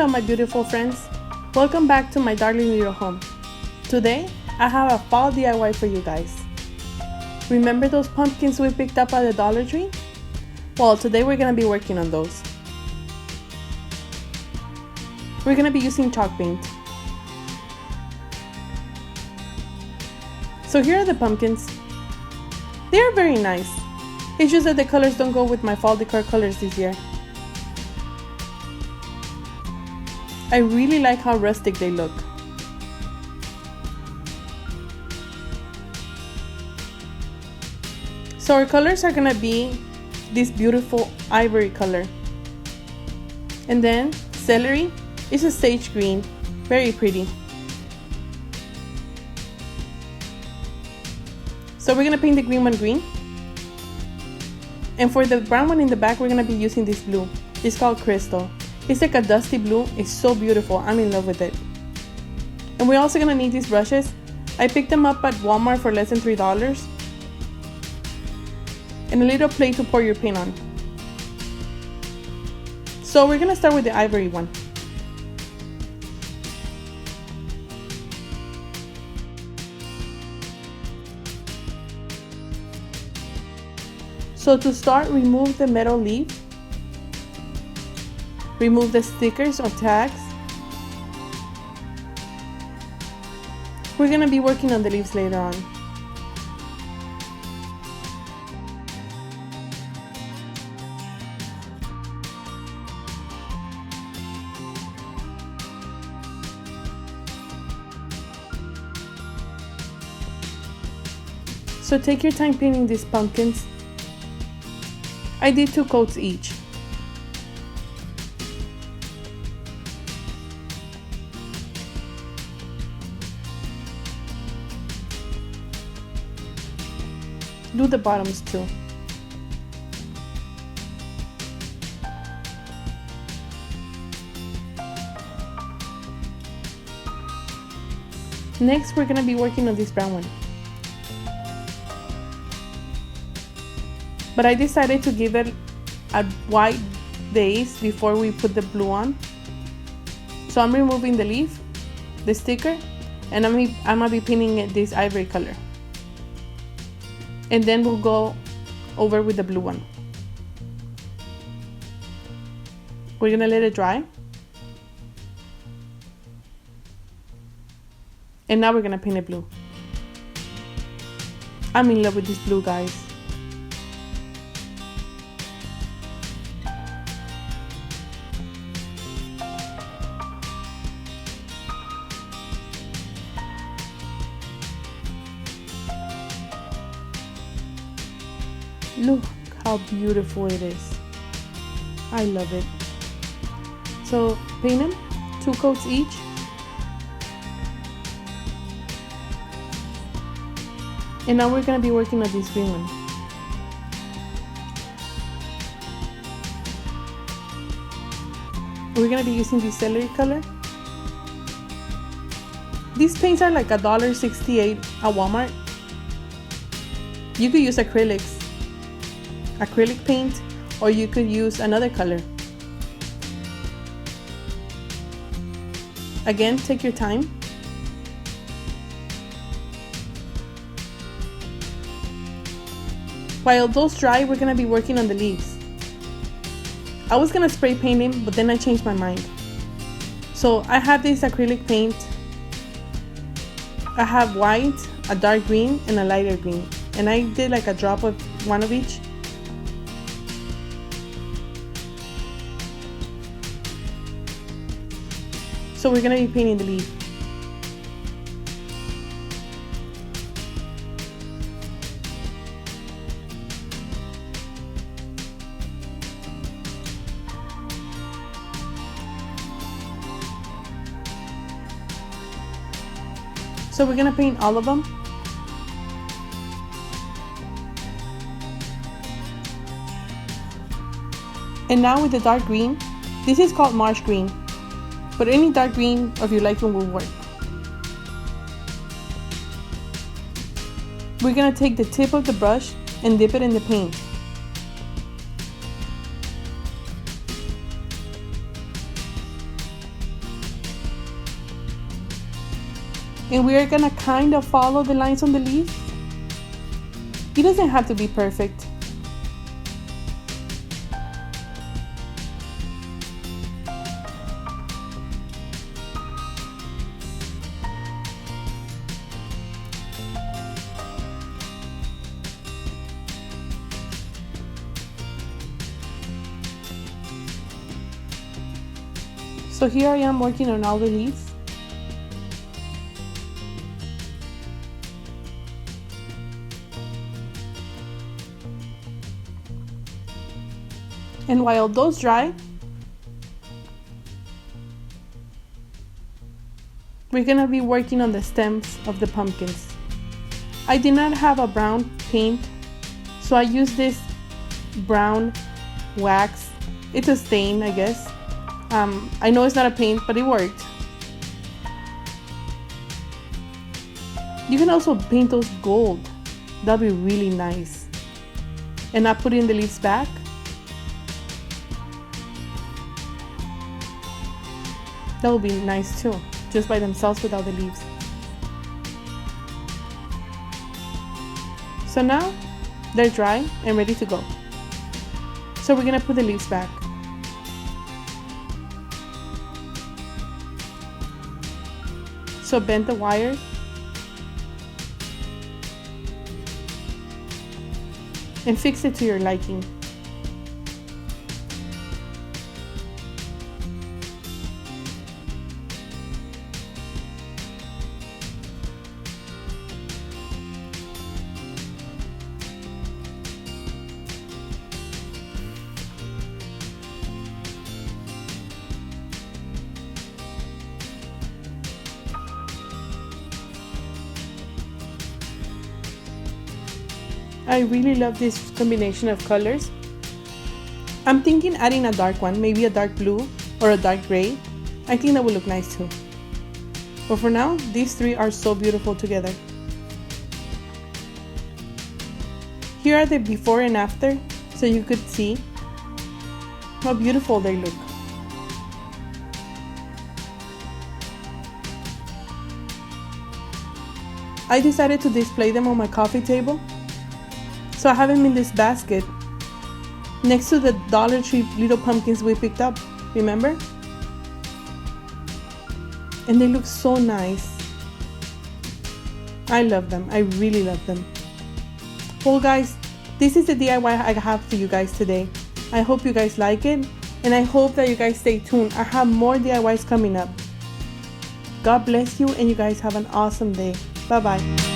my beautiful friends. Welcome back to my darling little home. Today, I have a fall DIY for you guys. Remember those pumpkins we picked up at the Dollar Tree? Well, today we're going to be working on those. We're going to be using chalk paint. So here are the pumpkins. They are very nice. It's just that the colors don't go with my fall decor colors this year. I really like how rustic they look. So our colors are gonna be this beautiful ivory color. And then celery is a sage green, very pretty. So we're gonna paint the green one green. And for the brown one in the back, we're gonna be using this blue. It's called Crystal. It's like a dusty blue. It's so beautiful. I'm in love with it. And we're also gonna need these brushes. I picked them up at Walmart for less than $3. And a little plate to pour your paint on. So we're gonna start with the ivory one. So to start, remove the metal leaf. Remove the stickers or tags. We're gonna be working on the leaves later on. So take your time painting these pumpkins. I did 2 coats each. Do the bottoms too. Next, we're gonna be working on this brown one. But I decided to give it a white base before we put the blue on. So I'm removing the leaf, the sticker, and I'm gonna be painting it this ivory color. And then we'll go over with the blue one. We're gonna let it dry. And now we're gonna paint it blue. I'm in love with this blue, guys. Look how beautiful it is. I love it. So paint them, 2 coats each. And now we're gonna be working on this green one. We're gonna be using the celery color. These paints are like $1.68 at Walmart. You could use acrylic paint, or you could use another color. Again, take your time. While those dry, we're gonna be working on the leaves. I was gonna spray paint them, but then I changed my mind. So I have this acrylic paint. I have white, a dark green, and a lighter green. And I did like a drop of one of each. So we're gonna be painting the leaf. So we're gonna paint all of them. And now with the dark green, this is called marsh green. But any dark green of your liking will work. We're gonna take the tip of the brush and dip it in the paint. And we are gonna kind of follow the lines on the leaf. It doesn't have to be perfect. So here I am working on all the leaves. And while those dry, we're gonna be working on the stems of the pumpkins. I did not have a brown paint, so I used this brown wax. It's a stain, I guess. I know it's not a paint, but it worked. You can also paint those gold. That'd be really nice. And I put in the leaves back. That would be nice too, just by themselves without the leaves. So now they're dry and ready to go. So we're gonna put the leaves back. So bend the wire. And fix it to your liking. I really love this combination of colors. I'm thinking adding a dark one, maybe a dark blue or a dark gray. I think that would look nice too. But for now, these three are so beautiful together. Here are the before and after, so you could see how beautiful they look. I decided to display them on my coffee table. So I have them in this basket next to the Dollar Tree little pumpkins we picked up, remember? And they look so nice. I love them. I really love them. Well guys, this is the DIY I have for you guys today. I hope you guys like it, and I hope that you guys stay tuned. I have more DIYs coming up. God bless you, and you guys have an awesome day. Bye bye.